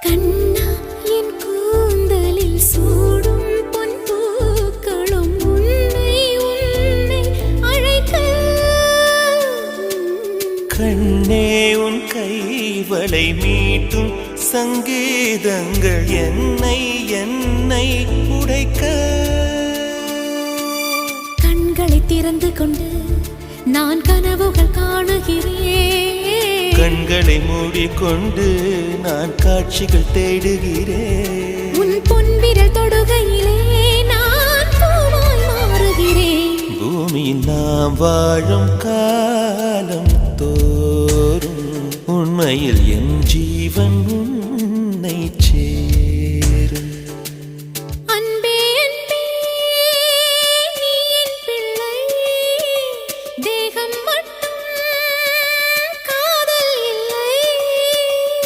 கண்ணா என் கூந்தலில் சூடும் பொன் பூக்களும் உன்னை உன்னை அழைக்க. கண்ணே உன் கைவளை மீட்டும் சங்கீதங்கள் என்னை என்னை உடைக்க. கண்களை திறந்து கொண்டு நான் கனவுகள் காணுகிறேன். கண்களை மூடிக்கொண்டு நான் காட்சிகள் தேடுகிறேன். உன் பொன்விரல் தொடுகையிலே நான் பூவாய் மாறுகிறேன். பூமியில் நாம் வாழும் காலம் தோறும் உண்மையில் என் ஜீவன்